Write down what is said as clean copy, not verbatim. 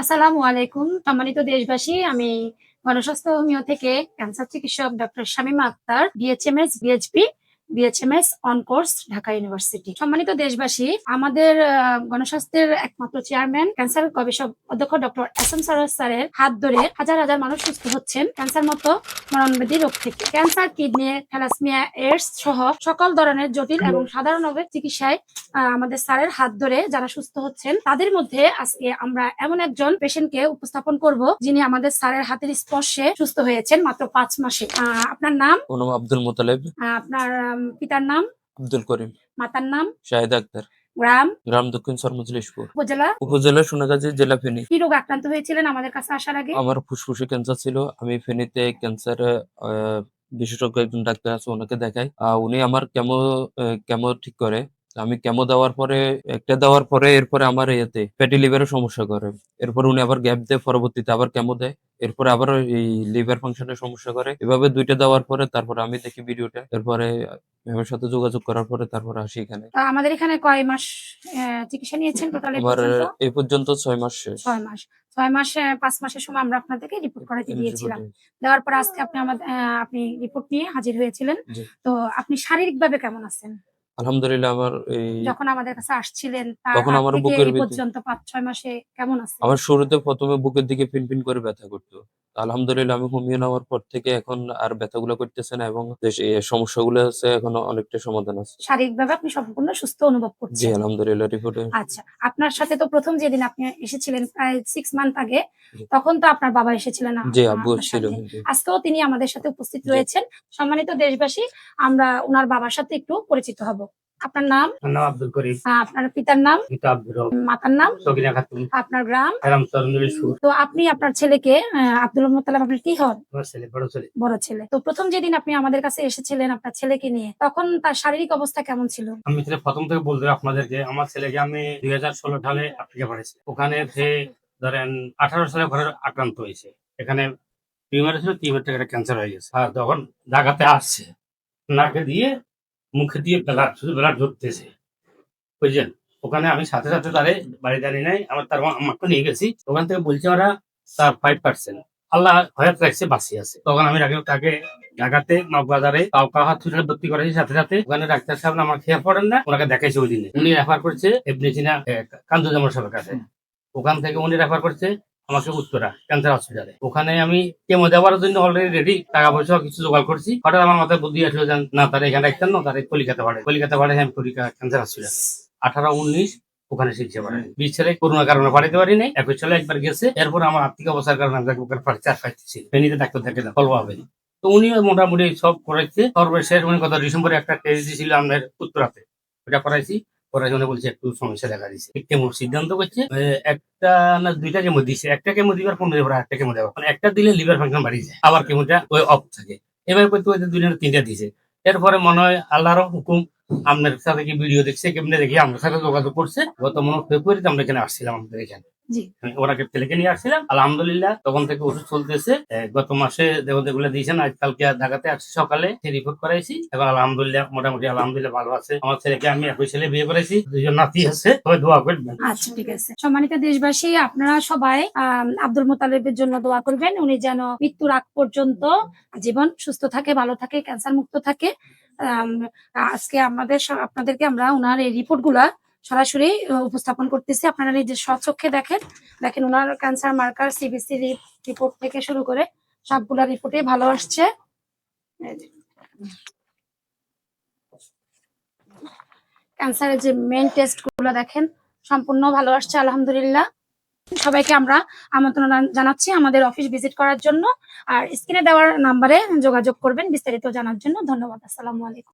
আসসালামু আলাইকুম সম্মানিত দেশবাসী। আমি গণস্বাস্থ্য হোমিও থেকে ক্যান্সার চিকিৎসক doctor Shamima Akhtar, BHMS, BHP, BHMS on course, Dhaka university. সম্মানিত দেশবাসী, আমাদের গণস্বাস্থ্যের একমাত্র চেয়ারম্যান ক্যান্সার গবেষক অধ্যক্ষ ডক্টর এসএম সরোয়ার স্যারের হাত ধরে হাজার হাজার মানুষ সুস্থ হচ্ছেন ক্যান্সার মতো মরণব্যাধি রোগ থেকে। ক্যান্সার, কিডনি, থ্যালাসেমিয়া, এইডস সহ সকল ধরনের জটিল এবং সাধারণ রোগের চিকিৎসায় আমাদের স্যারের হাত ধরে যারা সুস্থ হচ্ছেন, তাদের মধ্যে আজকে আমরা এমন একজন পেশেন্টকে উপস্থাপন করব যিনি আমাদের স্যারের হাতের স্পর্শে সুস্থ হয়েছেন মাত্র ৫ মাসে। আপনার নাম? আব্দুল মোতালেব। আপনার পিতার নাম? আব্দুল করিম। মাতার নাম? শাহিদ আক্তার। গ্রাম? গ্রাম দক্ষিণ সরমজলিশপুর। উপজেলা? উপজেলা সোনাগাজী, জেলা ফেনী। কি রোগ আক্রান্ত হয়েছিলেন আমাদের কাছে আসার আগে? আমার ফুসফুসে ক্যান্সার ছিল। আমি ফেনীতে ক্যান্সারে বিশেষজ্ঞ একজন ডাক্তার আছে, ওনাকে দেখাই। উনি আমার কেমো ঠিক করে। আমি কেমো দেওয়ার পরে এরপরে আমার ফ্যাটি লিভারের সমস্যা করে। এরপর উনি আবার গ্যাপ দেয়, পরবর্তীতে আবার কেমো দেয়, এরপরে আবার এই লিভার ফাংশনের সমস্যা করে। এভাবে ২টা দেওয়ার পরে তারপরে আমি দেখি ভিডিওটা, এরপরে ম্যামের সাথে যোগাযোগ করার পরে তারপরে আসি এখানে। আমাদের এখানে কয় মাস চিকিৎসা নিয়েছেন টোটাল? আমার এই পর্যন্ত ৬ মাস শেষ। ৬ মাস। ৬ মাসে ৫ মাসের সময় আমরা আপনাদেরকে রিপোর্ট করাতে দিয়েছিলাম। দেওয়ার পর আজকে আপনি রিপোর্ট নিয়ে হাজির হয়েছিলেন। তো আপনি শারীরিকভাবে কেমন আছেন? আলহামদুলিল্লাহ। আমার যখন আমাদের কাছে আসছিলেন তখন আমার বুকের ভিতরে পর্যন্ত ৫-৬ মাসে কেমন আছেন? আমার শুরুতে ১ম এ বুকের দিকে পিনপিন করে ব্যথা করতো। আলহামদুলিল্লাহ আমি হোমিও নেওয়ার পর থেকে এখন আর ব্যথাগুলো করতেছে না এবং সমস্যাগুলো আছে এখন অনেকটা সমাধান আছে। শারীরিকভাবে আপনি সম্পূর্ণ সুস্থ অনুভব জি, করছেন? আলহামদুলিল্লাহ। রিপোর্টে আচ্ছা, আপনার সাথে তো ১ম যেদিন আপনি এসেছিলেন প্রায় 6 মান্থ আগে, তখন তো আপনার বাবা এসেছিলেন জি, আব্বু আপনার ছিল। সাথে। আজকেও তিনি আমাদের সাথে উপস্থিত রয়েছেন। সম্মানিত দেশবাসী, আমরা উনার বাবার সাথে একটু পরিচিত হব। আপনার নাম? আমার নাম আব্দুল করিম। আপনার পিতার নাম? পিতা আব্দুর রব। মাতার নাম? সকিনা খাতুন। আপনার গ্রাম? গ্রাম সরমজলিশপুর। তো আপনি আপনার ছেলেকে আব্দুল মোত্তালেব, আপনার কি হন? আমার ছেলে, বড় ছেলে। বড় ছেলে। তো ১ম যেদিন আপনি আমাদের কাছে এসেছিলেন আপনার ছেলেকে নিয়ে, তখন তার শারীরিক অবস্থা কেমন ছিল? আমি ছেলে প্রথম থেকে বলতে আপনাদেরকে, আমার ছেলেকে আমি ২০১৬ সালে আফ্রিকা পাঠাইছি। ওখানে সে ধরেন ১৮ সালে ঘরে আক্রান্ত হয়েছে। এখানে টিউমার ছিল, টিউমার থেকে ক্যান্সার হয়ে গেছে। আর তখন ঢাকাতে আসছে, নাকে দিয়ে মুখে দিয়ে শুধু ব্লাড ঝরতেছে, বুঝলেন। ওখানে আমি সাথে সাথে তারে বাড়ি দাঁড়িয়ে নাই, তার আমাকে নিয়ে গেছি। ওখান থেকে বলছে ওরা তার 5%, আল্লাহ হয়াত রাখছে, বাঁচি আছে। তখন আমি তাকে ঢাকাতে মগবাজারে হসপিটালে ভর্তি করেছি। সাথে সাথে ওখানে ডাক্তার সাহেব আমার খেয়ে পড়েন না, ওনাকে দেখাইছে ওই দিনে। উনি রেফার করছে এমনি চিনা কান্দুজামর সাহেবের কাছে। ওখান থেকে উনি রেফার করছে আমাকে উত্তরা ক্যান্সার হসপিটালে। ওখানে আমি কেমো দেওয়ার জন্য অলরেডি রেডি, টাকা পয়সা কিছু জোগাড় করছি। হঠাৎ আমার মাথায় বুদ্ধি আসলো যে না, তারা এখানে রাখতেন না, তারা কলিকাতা পাঠাই আমি ক্যান্সার হসপিটাল 18-19 ওখানে চিকিৎসা করেন। 20 সালে করোনার কারণে পাঠাতে পারি নাই। 21 সালে একবার গেছে। এরপর আমার আর্থিক অবস্থার কারণে আমি ওখানে চার পাইতেছি, ফেনীতে ডাক্তার দেখে ফল পাবেন। তো উনি মোটামুটি সব করাইছে। সর্বশেষ উনি গত ডিসেম্বরে একটা টেস্ট দিয়েছিল আমাদের উত্তরাতে, ওটা করাইছি। উনি বলছে একটু সমস্যা দেখা দিচ্ছে, কেমো সিদ্ধান্ত করছে। একটা না 2টা কেমো দিচ্ছে। একটা কেমো দিবার 15 দিন পরে একটা কেমো দেওয়া, মানে একটা দিলে লিভার ফাংশন বাড়িয়ে যায়, আবার কেমোটা ওই অফ থাকে। এবার করতে করতে 2টা না 3টা দিছে। এরপরে মনে হয় আল্লাহর হুকুম, আপনার সাথে কি ভিডিও দেখছে, কেমনে দেখি আমার সাথে যোগাযোগ করছে। গত মনে ফেব্রুয়ারিতে আমরা এখানে আসছিলাম, আমাদের এখানে ওনাকে ছেলেকে নিয়ে আসছিলাম। আলহামদুলিল্লাহ তখন থেকে ওষুধ চলতেছে। গত মাসে দেবদেগুলো দিয়েছেন, আজকালকে ঢাকাতে আসছি সকালে, রিপোর্ট করাইছি। এখন আলহামদুলিল্লাহ মোটামুটি আলহামদুলিল্লাহ ভালো আছে। আমার ছেলেকে আমি একই ছেলে বিয়ে করেছি, 2জন নাতি আছে, সবাই দোয়া করবেন। আচ্ছা, ঠিক আছে। সম্মানিত দেশবাসী, আপনারা সবাই আব্দুল মোতালেবের জন্য দোয়া করবেন, উনি যেন মৃত্যুর আগ পর্যন্ত জীবন সুস্থ থাকে, ভালো থাকে, ক্যান্সার মুক্ত থাকে। আজকে আপনাদেরকে আমরা ওনার এই রিপোর্ট গুলা সরাসরি উপস্থাপন করতেছি। আপনারা নিজের স্বচক্ষে দেখেন ওনার ক্যান্সার মার্কার, সিবিসি রিপোর্ট থেকে শুরু করে সবগুলা রিপোর্টে ভালো আসছে। ক্যান্সারের যে মেইন টেস্ট গুলো দেখেন সম্পূর্ণ ভালো আসছে আলহামদুলিল্লাহ। সবাইকে আমরা আমন্ত্রণ জানাচ্ছি আমাদের অফিস ভিজিট করার জন্য। আর স্ক্রিনে দেওয়ার নাম্বারে যোগাযোগ করবেন বিস্তারিত জানার জন্য। ধন্যবাদ। আসসালামু আলাইকুম।